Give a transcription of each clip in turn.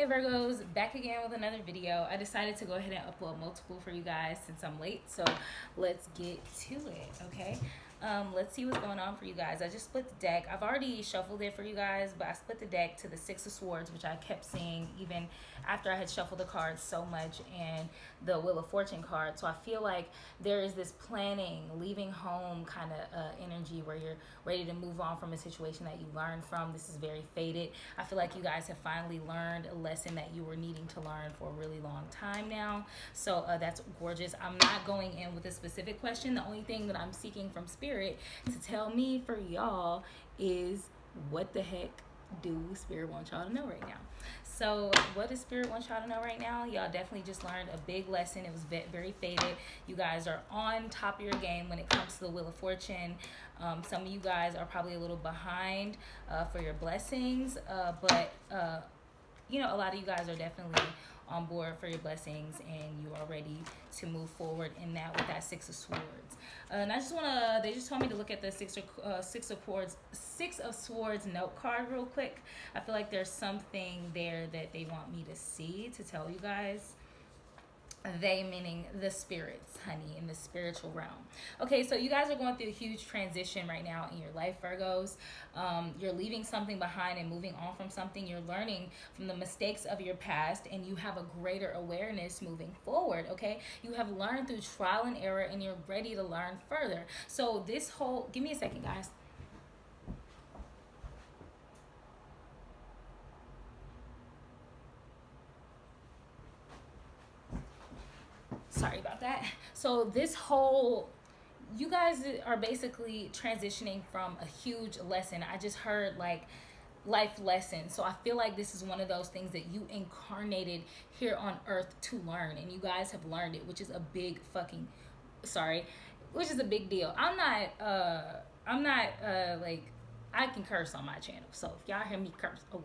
Hey Virgos, back again with another video. I decided to go ahead and upload multiple for you guys since I'm late, so let's get to it, okay? Let's see what's going on for you guys. I just split the deck. I've already shuffled it for you guys, but I split the deck to the Six of Swords, which I kept seeing even after I had shuffled the cards so much, and the Wheel of Fortune card. So I feel like there is this planning, leaving home kind of energy where you're ready to move on from a situation that you learned from. This is very faded. I feel like you guys have finally learned a lesson that you were needing to learn for a really long time now. So that's gorgeous. I'm not going in with a specific question. The only thing that I'm seeking from Spirit to tell me for y'all is, what the heck do Spirit want y'all to know right now? So what does Spirit want y'all to know right now? Y'all definitely just learned a big lesson. It was very faded. You guys are on top of your game when it comes to the Wheel of Fortune. Some of you guys are probably a little behind for your blessings, but you know, a lot of you guys are definitely on board for your blessings, and you are ready to move forward in that with that Six of Swords. And I just want to, they just told me to look at the Six of Swords note card real quick. I feel like there's something there that they want me to see, to tell you guys. They meaning the spirits, honey, in the spiritual realm. Okay, so you guys are going through a huge transition right now in your life, Virgos. You're leaving something behind and moving on from something. You're learning from the mistakes of your past, and you have a greater awareness moving forward, okay? You have learned through trial and error, and you're ready to learn further. So this whole, give me a second, guys. Sorry about that. So this whole, you guys are basically transitioning from a huge lesson. I just heard like life lesson. So I feel like this is one of those things that you incarnated here on earth to learn, and you guys have learned it, which is a big fucking, sorry, which is a big deal. I'm not like, I can curse on my channel, so if y'all hear me curse, I will.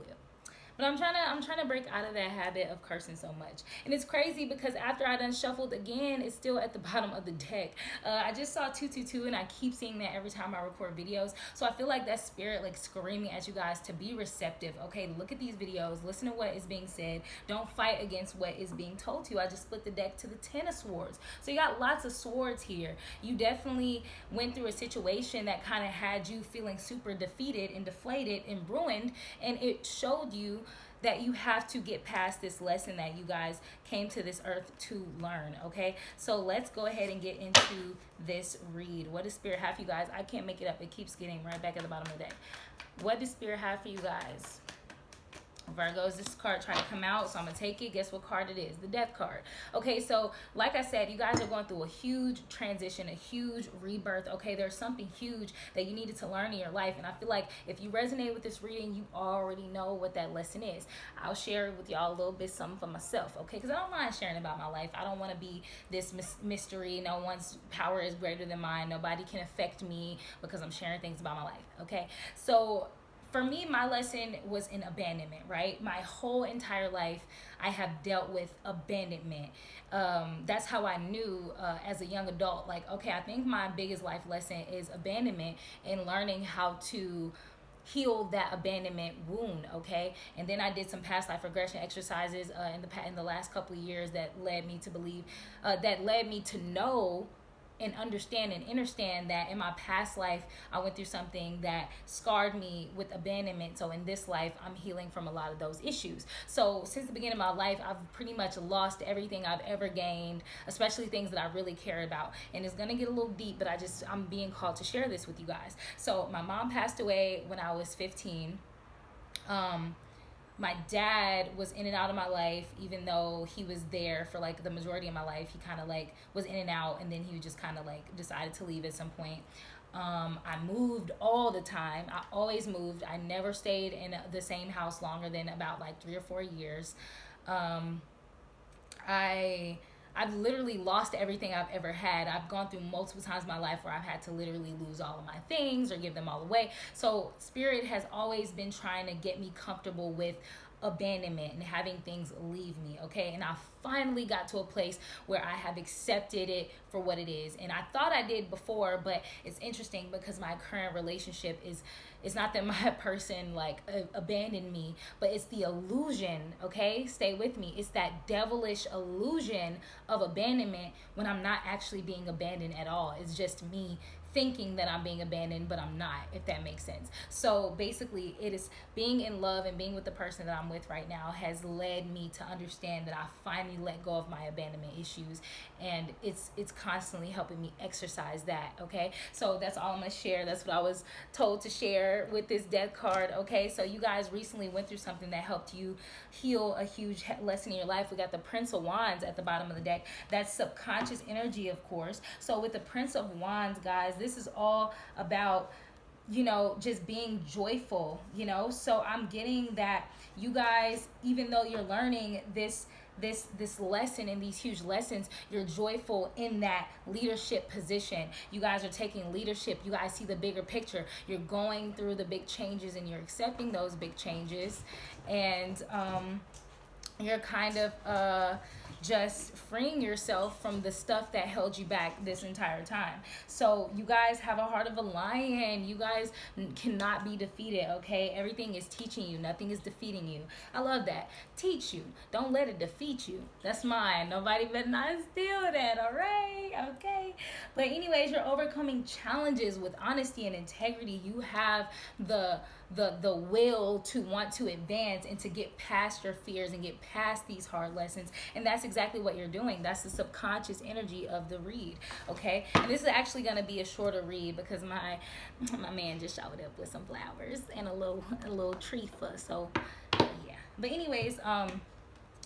But I'm trying to break out of that habit of cursing so much. And it's crazy because after I done shuffled again, it's still at the bottom of the deck. I just saw 222, and I keep seeing that every time I record videos. So I feel like that Spirit like screaming at you guys to be receptive. Okay, look at these videos, listen to what is being said. Don't fight against what is being told to you. I just split the deck to the Ten of Swords. So you got lots of swords here. You definitely went through a situation that kind of had you feeling super defeated and deflated and ruined, and it showed you that you have to get past this lesson that you guys came to this earth to learn, okay? So let's go ahead and get into this read. What does Spirit have for you guys? I can't make it up. It keeps getting right back at the bottom of the deck. What does Spirit have for you guys? Virgos, this card tried to come out, so I'm going to take it. Guess what card it is? The Death card. Okay, so like I said, you guys are going through a huge transition, a huge rebirth. Okay, there's something huge that you needed to learn in your life, and I feel like if you resonate with this reading, you already know what that lesson is. I'll share with y'all a little bit something for myself, okay, because I don't mind sharing about my life. I don't want to be this mystery. No one's power is greater than mine. Nobody can affect me because I'm sharing things about my life, okay? So for me, my lesson was in abandonment, right? My whole entire life, I have dealt with abandonment. That's how I knew as a young adult, like, okay, I think my biggest life lesson is abandonment, and learning how to heal that abandonment wound, okay? And then I did some past life regression exercises in the last couple of years that led me to believe, that led me to know and understand and understand that in my past life I went through something that scarred me with abandonment. So in this life I'm healing from a lot of those issues. So since the beginning of my life, I've pretty much lost everything I've ever gained, especially things that I really care about. And it's gonna get a little deep, but I'm being called to share this with you guys. So my mom passed away when I was 15. My dad was in and out of my life, even though he was there for like the majority of my life. He kind of like was in and out, and then he just kind of like decided to leave at some point. I moved all the time. I always moved. I never stayed in the same house longer than about like 3 or 4 years. I've literally lost everything I've ever had. I've gone through multiple times in my life where I've had to literally lose all of my things or give them all away. So Spirit has always been trying to get me comfortable with abandonment and having things leave me, okay? And I finally got to a place where I have accepted it for what it is. And I thought I did before, but it's interesting because my current relationship is, it's not that my person like abandoned me, but it's the illusion, okay? Stay with me. It's that devilish illusion of abandonment when I'm not actually being abandoned at all. It's just me thinking that I'm being abandoned, but I'm not, if that makes sense. So basically, it is being in love and being with the person that I'm with right now has led me to understand that I finally let go of my abandonment issues, and it's constantly helping me exercise that, okay? So that's all I'm gonna share. That's what I was told to share with this death card, okay? So you guys recently went through something that helped you heal a huge lesson in your life. We got the Prince of Wands at the bottom of the deck. That's subconscious energy, of course. So with the Prince of Wands, guys, this is all about, you know, just being joyful, you know? So I'm getting that you guys, even though you're learning this lesson and these huge lessons, you're joyful in that leadership position. You guys are taking leadership. You guys see the bigger picture. You're going through the big changes and you're accepting those big changes. And you're kind of just freeing yourself from the stuff that held you back this entire time. So you guys have a heart of a lion. You guys cannot be defeated, okay? Everything is teaching you. Nothing is defeating you. I love that. Teach you. Don't let it defeat you. That's mine. Nobody better not steal that, all right? Okay. But anyways, you're overcoming challenges with honesty and integrity. You have the will to want to advance and to get past your fears and get past these hard lessons, and that's exactly what you're doing. That's the subconscious energy of the read, okay? And this is actually going to be a shorter read because my man just showed up with some flowers and a little tree for, so yeah. But anyways,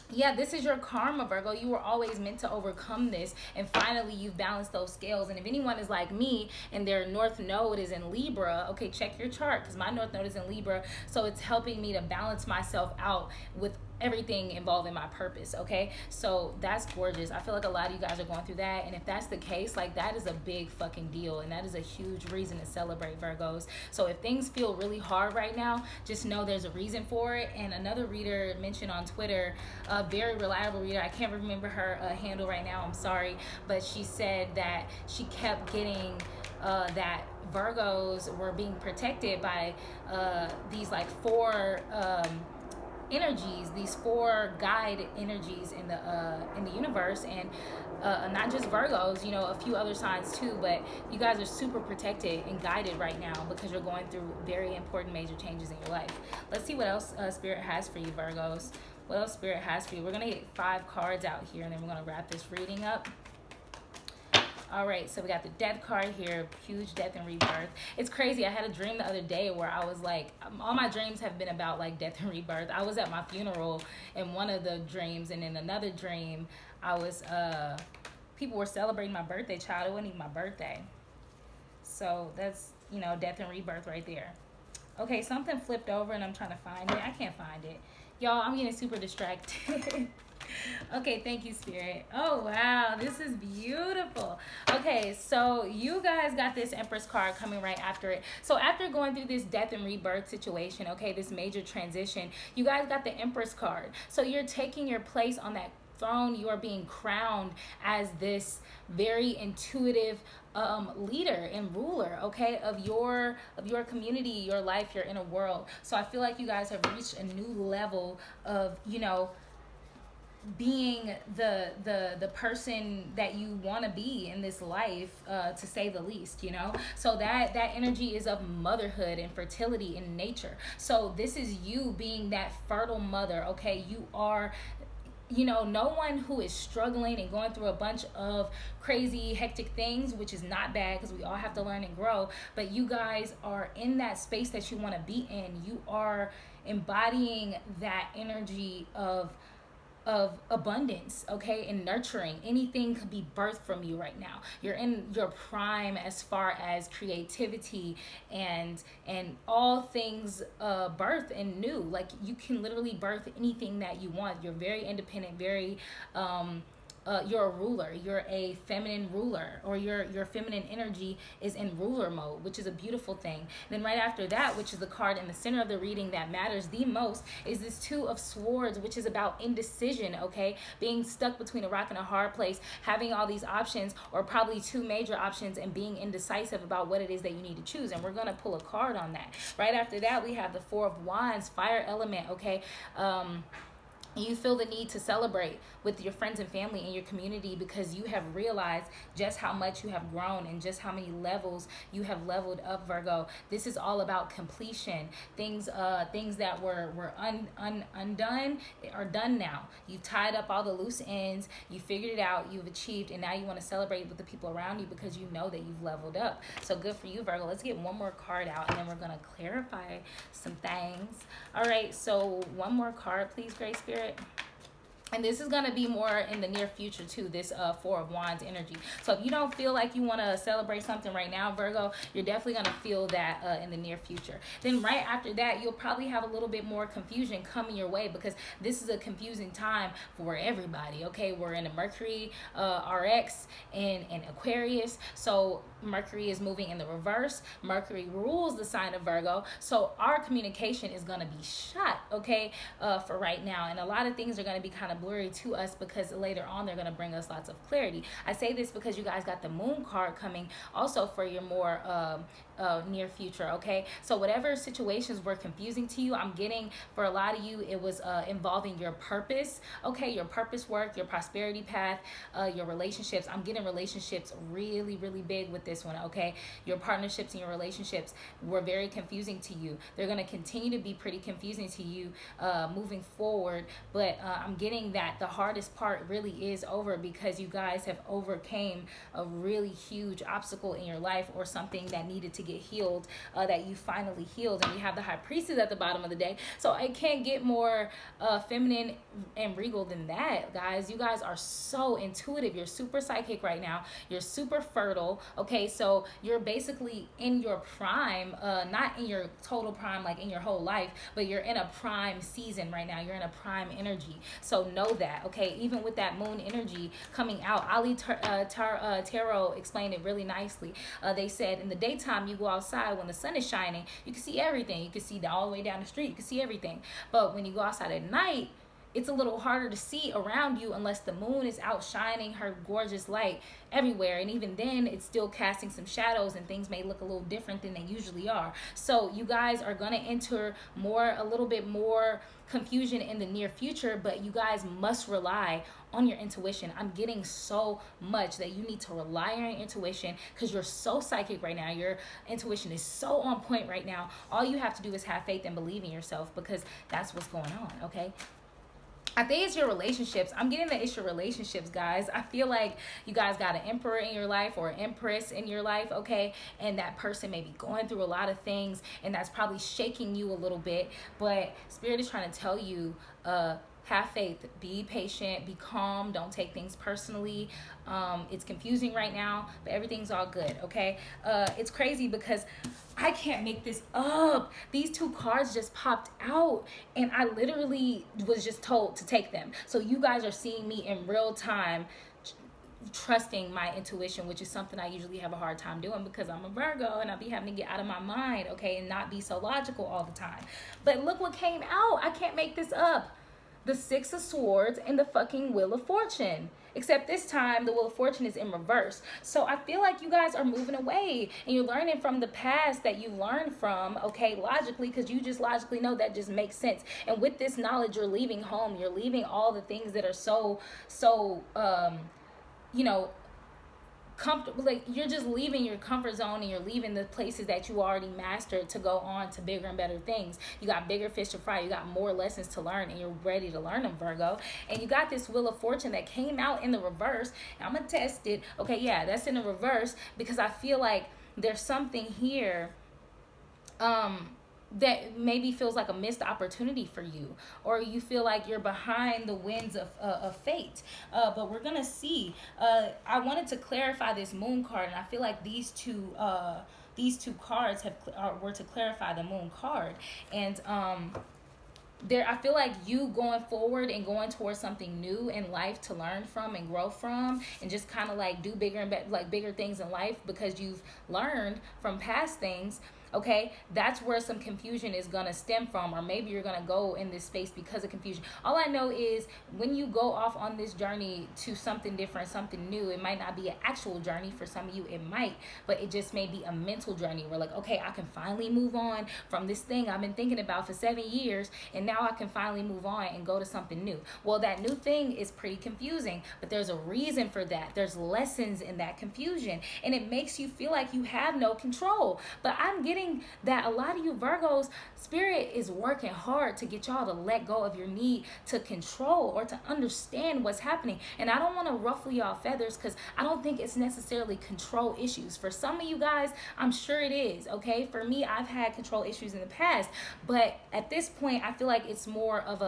yeah, this is your karma, Virgo. You were always meant to overcome this, and finally you've balanced those scales. And if anyone is like me and their north node is in Libra, okay, check your chart, because my north node is in Libra, so it's helping me to balance myself out with everything involving my purpose, okay? So that's gorgeous. I feel like a lot of you guys are going through that, and if that's the case, like, that is a big fucking deal, and that is a huge reason to celebrate, Virgos. So if things feel really hard right now, just know there's a reason for it. And another reader mentioned on Twitter, a very reliable reader, I can't remember her handle right now, I'm sorry, but she said that she kept getting that Virgos were being protected by these like four energies, these four guide energies in the universe, and not just Virgos, you know, a few other signs too, but you guys are super protected and guided right now because you're going through very important major changes in your life. Let's see what else Spirit has for you, Virgos. What else Spirit has for you? We're gonna get 5 cards out here, and then we're gonna wrap this reading up. All right, so we got the death card here, huge death and rebirth. It's crazy. I had a dream the other day where I was like, all my dreams have been about like death and rebirth. I was at my funeral in one of the dreams, and in another dream, I was, people were celebrating my birthday, child. It wasn't even my birthday. So that's, you know, death and rebirth right there. Okay, something flipped over and I'm trying to find it. I can't find it. Y'all, I'm getting super distracted. Okay, thank you, Spirit. Oh, wow, this is beautiful. Okay, so you guys got this Empress card coming right after it. So after going through this death and rebirth situation, okay, this major transition, you guys got the Empress card. So you're taking your place on that throne. You are being crowned as this very intuitive leader and ruler, okay, of your community, your life, your inner world. So I feel like you guys have reached a new level of, you know, being the person that you want to be in this life, to say the least, you know. So that energy is of motherhood and fertility in nature. So this is you being that fertile mother, okay? You are, you know, no one who is struggling and going through a bunch of crazy hectic things, which is not bad because we all have to learn and grow, but you guys are in that space that you want to be in. You are embodying that energy of abundance, okay, and nurturing. Anything could be birthed from you right now. You're in your prime as far as creativity and all things birth and new. Like, you can literally birth anything that you want. You're very independent, very you're a ruler, you're a feminine ruler, or your feminine energy is in ruler mode, which is a beautiful thing. Then right after that, which is the card in the center of the reading that matters the most, is this Two of Swords, which is about indecision. Okay, being stuck between a rock and a hard place, having all these options, or probably two major options, and being indecisive about what it is that you need to choose. And we're gonna pull a card on that. Right after that, we have the Four of Wands, fire element. Okay, you feel the need to celebrate with your friends and family in your community because you have realized just how much you have grown and just how many levels you have leveled up, Virgo. This is all about completion. Things that were undone are done now. You've tied up all the loose ends, you figured it out, you've achieved, and now you want to celebrate with the people around you because you know that you've leveled up. So good for you, Virgo. Let's get one more card out and then we're going to clarify some things. All right, so one more card, please, Great Spirit. And this is going to be more in the near future too, this Four of Wands energy. So if you don't feel like you want to celebrate something right now, Virgo, you're definitely going to feel that in the near future. Then right after that, you'll probably have a little bit more confusion coming your way because this is a confusing time for everybody. Okay, we're in a Mercury RX and Aquarius. So Mercury is moving in the reverse. Mercury rules the sign of Virgo. So our communication is going to be shot, okay, for right now. And a lot of things are going to be kind of blurry to us because later on they're going to bring us lots of clarity. I say this because you guys got the Moon card coming also for your more near future. Okay, so whatever situations were confusing to you, I'm getting for a lot of you it was involving your purpose. Okay, your purpose work, your prosperity path, your relationships. I'm getting relationships really big with this one. Okay, your partnerships and your relationships were very confusing to you. They're going to continue to be pretty confusing to you moving forward, but I'm getting that the hardest part really is over because you guys have overcame a really huge obstacle in your life or something that needed to get healed, that you finally healed. And we have the High Priestess at the bottom of the day, so I can't get more feminine and regal than that, guys. You guys are so intuitive. You're super psychic right now. You're super fertile. Okay, so you're basically in your prime, not in your total prime like in your whole life, but you're in a prime season right now. You're in a prime energy, so know that. Okay, even with that Moon energy coming out, Ali Tarot explained it really nicely. They said in the daytime you go outside when the sun is shining, you can see everything. You can see all the way down the street, you can see everything. But when you go outside at night, it's a little harder to see around you unless the moon is out shining her gorgeous light everywhere. And even then, it's still casting some shadows and things may look a little different than they usually are. So you guys are going to enter a little bit more confusion in the near future, but you guys must rely on your intuition. I'm getting so much that you need to rely on your intuition because you're so psychic right now. Your intuition is so on point right now. All you have to do is have faith and believe in yourself because that's what's going on, okay? I think it's your relationships. I'm getting that it's your relationships, guys. I feel like you guys got an emperor in your life or an empress in your life, okay? And that person may be going through a lot of things, and that's probably shaking you a little bit. But Spirit is trying to tell you, have faith, be patient, be calm, don't take things personally. It's confusing right now, but everything's all good, okay? It's crazy because I can't make this up. These two cards just popped out and I literally was just told to take them. So you guys are seeing me in real time trusting my intuition, which is something I usually have a hard time doing because I'm a Virgo and I be having to get out of my mind, okay, and not be so logical all the time. But look what came out. I can't make this up. The Six of Swords and the fucking Wheel of Fortune. Except this time, the Wheel of Fortune is in reverse. So I feel like you guys are moving away and you're learning from the past that you learned from, okay, logically, because you just logically know that just makes sense. And with this knowledge, you're leaving home. You're leaving all the things that are so you know, comfortable. Like, you're just leaving your comfort zone and you're leaving the places that you already mastered to go on to bigger and better things. You got bigger fish to fry. You got more lessons to learn and you're ready to learn them, Virgo. And you got this Wheel of Fortune that came out in the reverse. I'm gonna test it. Okay, yeah, that's in the reverse because I feel like there's something here that maybe feels like a missed opportunity for you, or you feel like you're behind the winds of fate. But we're gonna see. I wanted to clarify this Moon card, and I feel like these two cards were to clarify the Moon card. And there, I feel like you going forward and going towards something new in life to learn from and grow from, and just kind of like do bigger and like bigger things in life because you've learned from past things. Okay, that's where some confusion is going to stem from, or maybe you're going to go in this space because of confusion. All I know is when you go off on this journey to something different, something new, it might not be an actual journey for some of you, it might, but it just may be a mental journey where like, okay, I can finally move on from this thing I've been thinking about for 7 years, and now I can finally move on and go to something new. Well, that new thing is pretty confusing, but there's a reason for that. There's lessons in that confusion, and it makes you feel like you have no control. But I'm getting that a lot of you Virgos, spirit is working hard to get y'all to let go of your need to control or to understand what's happening. And I don't want to ruffle y'all feathers, because I don't think it's necessarily control issues. For some of you guys, I'm sure it is. Okay, for me, I've had control issues in the past, but at this point I feel like it's more of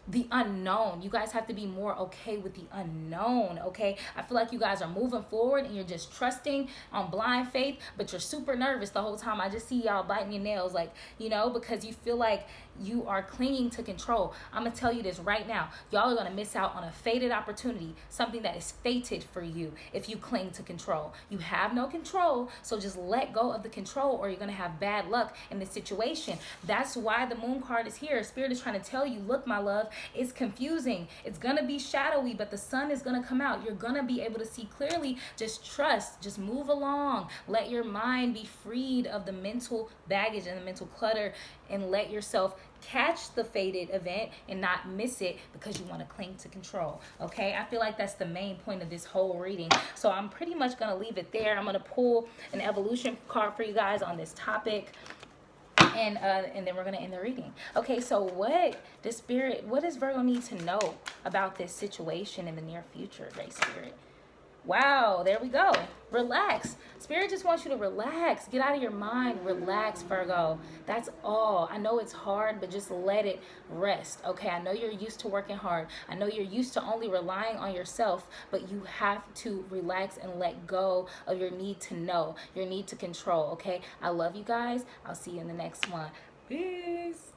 the unknown. You guys have to be more okay with the unknown. Okay, I feel like you guys are moving forward and you're just trusting on blind faith, but you're super nervous the whole time. I just see y'all biting your nails, like, because you feel like you are clinging to control. I'm gonna tell you this right now, y'all are gonna miss out on a fated opportunity, something that is fated for you if you cling to control. You have no control, so just let go of the control, or you're gonna have bad luck in this situation. That's why the moon card is here. Spirit is trying to tell you, look, my love, it's confusing, it's gonna be shadowy, but the sun is gonna come out. You're gonna be able to see clearly. Just trust, just move along, let your mind be freed of the mental baggage and the mental clutter, and let yourself catch the fated event and not miss it because you want to cling to control. Okay, I feel like that's the main point of this whole reading, so I'm pretty much gonna leave it there. I'm gonna pull an evolution card for you guys on this topic, and then we're gonna end the reading. Okay, so what does Virgo need to know about this situation in the near future, Great Spirit? Wow, there we go. Relax. Spirit just wants you to relax. Get out of your mind. Relax, Virgo. That's all. I know it's hard, but just let it rest. Okay, I know you're used to working hard. I know you're used to only relying on yourself, but you have to relax and let go of your need to know, your need to control. Okay, I love you guys. I'll see you in the next one. Peace.